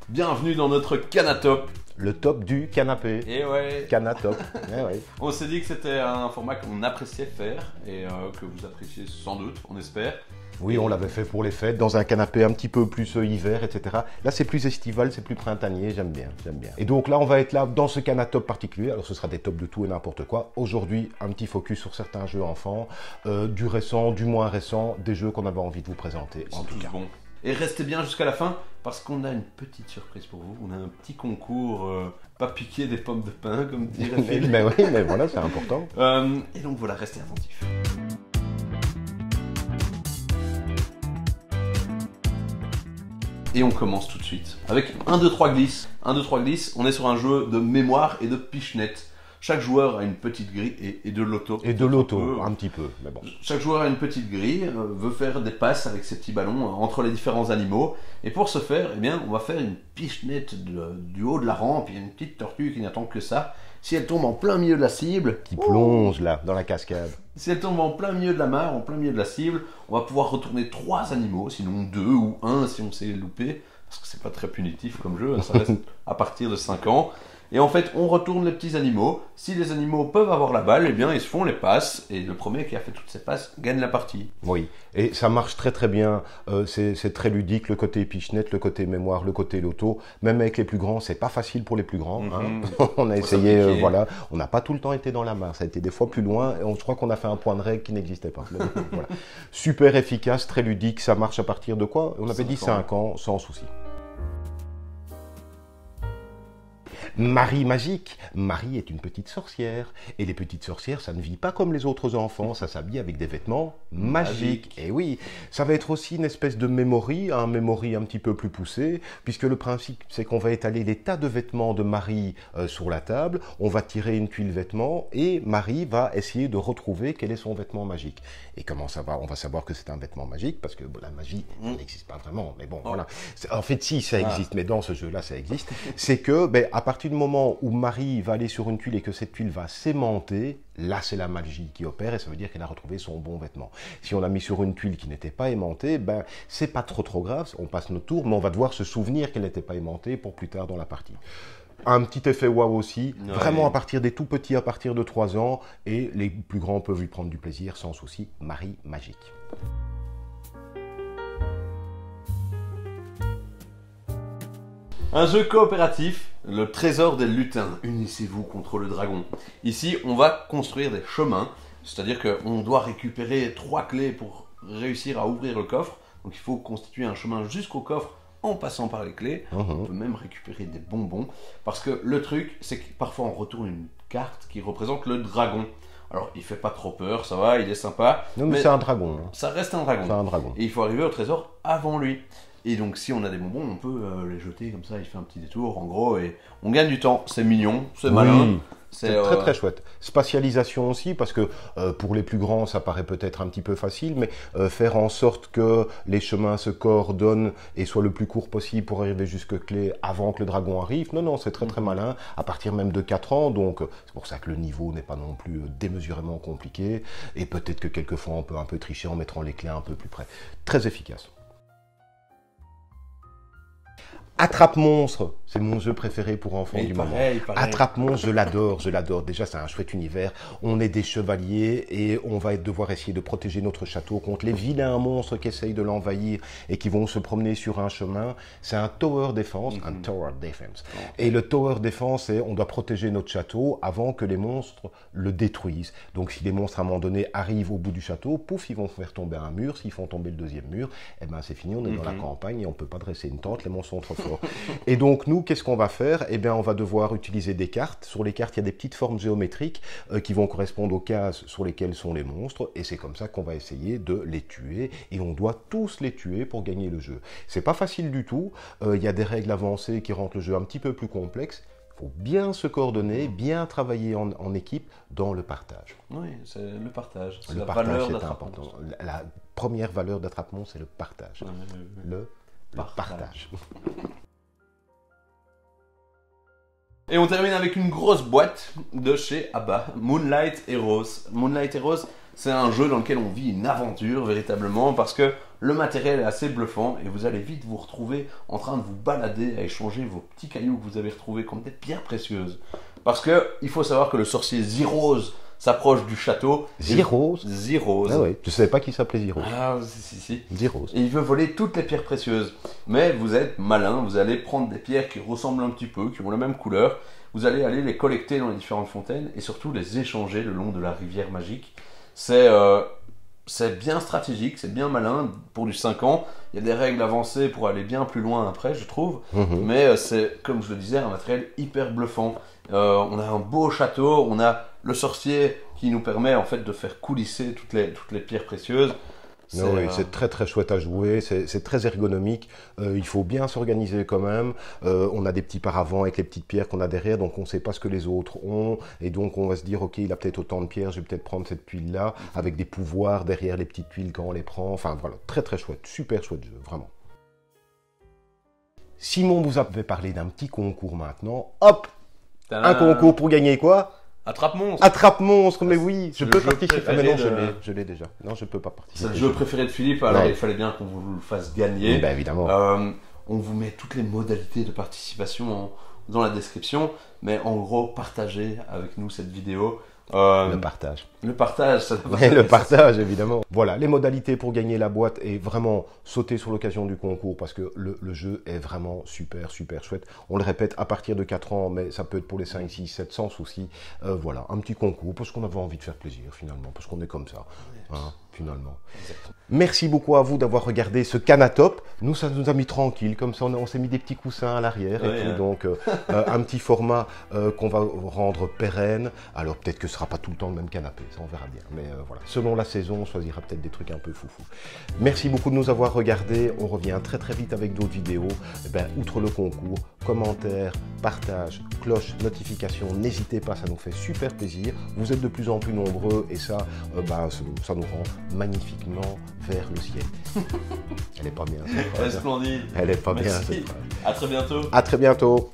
Bienvenue dans notre Canatop. Le top du canapé. Et ouais. Canatop. Eh ouais. On s'est dit que c'était un format qu'on appréciait faire et que vous appréciez sans doute, on espère. Oui, on l'avait fait pour les fêtes, dans un canapé un petit peu plus hiver, etc. Là, c'est plus estival, c'est plus printanier, j'aime bien, j'aime bien. Et donc là, on va être là dans ce canatop particulier. Alors, ce sera des tops de tout et n'importe quoi. Aujourd'hui, un petit focus sur certains jeux enfants, du récent, du moins récent, des jeux qu'on avait envie de vous présenter, en tout cas. Bon. Et restez bien jusqu'à la fin, parce qu'on a une petite surprise pour vous. On a un petit concours, pas piquer des pommes de pin, comme dirait Phil. Mais oui, mais voilà, c'est important. Et donc voilà, restez attentifs. Et on commence tout de suite avec 1, 2, 3 glisse. 1, 2, 3 glisse, on est sur un jeu de mémoire et de pichenette. Chaque joueur a une petite grille et de l'auto. Et de l'auto, un petit peu, mais bon. Chaque joueur a une petite grille, veut faire des passes avec ses petits ballons entre les différents animaux. Et pour ce faire, eh bien, on va faire une pichenette du haut de la rampe. Il y a une petite tortue qui n'attend que ça. Si elle tombe en plein milieu de la cible... Qui plonge là, dans la cascade. Si elle tombe en plein milieu de la mare, en plein milieu de la cible, on va pouvoir retourner 3 animaux, sinon 2 ou 1 si on s'est loupé. Parce que c'est pas très punitif comme jeu, ça reste à partir de 5 ans. Et en fait, on retourne les petits animaux. Si les animaux peuvent avoir la balle, eh bien, ils se font les passes. Et le premier qui a fait toutes ces passes gagne la partie. Oui, et ça marche très très bien. C'est très ludique, le côté pichenette, le côté mémoire, le côté loto. Même avec les plus grands, c'est pas facile pour les plus grands. Hein. On a essayé, voilà. On n'a pas tout le temps été dans la mare. Ça a été des fois plus loin. Et je crois qu'on a fait un point de règle qui n'existait pas. Mais, voilà. Super efficace, très ludique. Ça marche à partir de quoi? On avait dit 5 ans, sans souci. Marie magique. Marie est une petite sorcière. Et les petites sorcières, ça ne vit pas comme les autres enfants, ça s'habille avec des vêtements magiques. Et oui, ça va être aussi une espèce de memory, un memory un petit peu plus poussé, puisque le principe, c'est qu'on va étaler les tas de vêtements de Marie sur la table, on va tirer une tuile vêtements, et Marie va essayer de retrouver quel est son vêtement magique. Et comment ça va? On va savoir que c'est un vêtement magique, parce que bon, la magie, ça n'existe pas vraiment, mais bon, voilà. En fait, si, ça existe, mais dans ce jeu-là, ça existe. C'est que, à partir du moment où Marie va aller sur une tuile et que cette tuile va s'aimanter, là c'est la magie qui opère et ça veut dire qu'elle a retrouvé son bon vêtement. Si on a mis sur une tuile qui n'était pas aimantée, c'est pas trop grave, on passe notre tour, mais on va devoir se souvenir qu'elle n'était pas aimantée pour plus tard dans la partie. Un petit effet waouh aussi, vraiment à partir des tout petits, à partir de 3 ans, et les plus grands peuvent y prendre du plaisir sans souci. Marie magique. Un jeu coopératif, le trésor des lutins. Unissez-vous contre le dragon. Ici, on va construire des chemins, c'est-à-dire qu'on doit récupérer 3 clés pour réussir à ouvrir le coffre. Donc il faut constituer un chemin jusqu'au coffre en passant par les clés. On peut même récupérer des bonbons. Parce que le truc, c'est que parfois on retourne une carte qui représente le dragon. Alors, il fait pas trop peur, ça va, il est sympa. Non, mais c'est un dragon. Hein. Ça reste un dragon. C'est un dragon. Et il faut arriver au trésor avant lui. Et donc, si on a des bonbons, on peut les jeter comme ça, il fait un petit détour, en gros, et on gagne du temps. C'est mignon, c'est malin. C'est très chouette. Spatialisation aussi, parce que pour les plus grands, ça paraît peut-être un petit peu facile, mais faire en sorte que les chemins se coordonnent et soient le plus court possible pour arriver jusqu'à clé avant que le dragon arrive, non, c'est très malin, à partir même de 4 ans, donc c'est pour ça que le niveau n'est pas non plus démesurément compliqué, et peut-être que quelquefois on peut un peu tricher en mettant les clés un peu plus près. Très efficace. Attrape-monstre, c'est mon jeu préféré pour enfants du moment. Attrape-monstre, je l'adore. Déjà, c'est un chouette univers. On est des chevaliers et on va devoir essayer de protéger notre château contre les vilains monstres qui essayent de l'envahir et qui vont se promener sur un chemin. C'est un tower defense, Et le tower defense, c'est on doit protéger notre château avant que les monstres le détruisent. Donc, si les monstres à un moment donné arrivent au bout du château, pouf, ils vont faire tomber un mur. S'ils font tomber le deuxième mur, eh ben c'est fini, on est dans la campagne et on peut pas dresser une tente. Les monstres sont trop forts. Et donc nous, qu'est-ce qu'on va faire? Eh bien, on va devoir utiliser des cartes. Sur les cartes, il y a des petites formes géométriques qui vont correspondre aux cases sur lesquelles sont les monstres. Et c'est comme ça qu'on va essayer de les tuer. Et on doit tous les tuer pour gagner le jeu. C'est pas facile du tout. Il y a des règles avancées qui rendent le jeu un petit peu plus complexe. Il faut bien se coordonner, bien travailler en équipe dans le partage. Oui, c'est le partage. Le partage, c'est important. La première valeur d'attrape-monstre, c'est le partage. Le partage. Et on termine avec une grosse boîte de chez Abba, Moonlight Heroes. Moonlight Heroes, c'est un jeu dans lequel on vit une aventure véritablement parce que le matériel est assez bluffant et vous allez vite vous retrouver en train de vous balader à échanger vos petits cailloux que vous avez retrouvés comme des pierres précieuses. Parce que il faut savoir que le sorcier Zirose s'approche du château. Zirose. Ah oui, je ne savais pas qu'il s'appelait Zirose. Ah si. Zirose. Et il veut voler toutes les pierres précieuses. Mais vous êtes malin, vous allez prendre des pierres qui ressemblent un petit peu, qui ont la même couleur. Vous allez aller les collecter dans les différentes fontaines et surtout les échanger le long de la rivière magique. C'est bien stratégique, c'est bien malin pour du 5 ans. Il y a des règles avancées pour aller bien plus loin après, je trouve. Mais c'est, comme je le disais, un matériel hyper bluffant. On a un beau château, on a le sorcier qui nous permet en fait de faire coulisser toutes les pierres précieuses. C'est très très chouette à jouer, c'est très ergonomique, il faut bien s'organiser quand même, on a des petits paravents avec les petites pierres qu'on a derrière, donc on ne sait pas ce que les autres ont, et donc on va se dire ok, il a peut-être autant de pierres, je vais peut-être prendre cette tuile-là, avec des pouvoirs derrière les petites tuiles quand on les prend, enfin voilà, très très chouette, super chouette jeu, vraiment. Simon vous avait parlé d'un petit concours maintenant, hop, un concours pour gagner quoi? Attrape-monstre. Attrape-monstre, mais oui, je peux participer. Ah mais non, je l'ai déjà. Non, je peux pas participer. C'est le jeu préféré de Philippe, alors il fallait bien qu'on vous le fasse gagner. Oui, bah, évidemment. On vous met toutes les modalités de participation dans la description, mais en gros, partagez avec nous cette vidéo. Le partage. Le partage, ça ouais, le partage, évidemment. Voilà, les modalités pour gagner la boîte et vraiment sauter sur l'occasion du concours parce que le jeu est vraiment super, super chouette. On le répète, à partir de 4 ans, mais ça peut être pour les 5, 6, 7 sans souci. Voilà, un petit concours parce qu'on avait envie de faire plaisir finalement, parce qu'on est comme ça, hein, finalement. Exactement. Merci beaucoup à vous d'avoir regardé ce Canatop. Nous, ça nous a mis tranquille, comme ça on s'est mis des petits coussins à l'arrière et tout, donc un petit format qu'on va rendre pérenne. Alors peut-être que ce sera pas tout le temps le même canapé, ça on verra bien. Mais voilà, selon la saison, on choisira peut-être des trucs un peu foufou. Merci beaucoup de nous avoir regardés. On revient très très vite avec d'autres vidéos. Et ben, outre le concours, commentaires, partage, cloche, notification, n'hésitez pas, ça nous fait super plaisir. Vous êtes de plus en plus nombreux et ça, ça nous rend magnifiquement vers le ciel. Elle est pas bien cette phrase. Elle est splendide. Elle est pas Merci. bien cette phrase. À très bientôt. À très bientôt.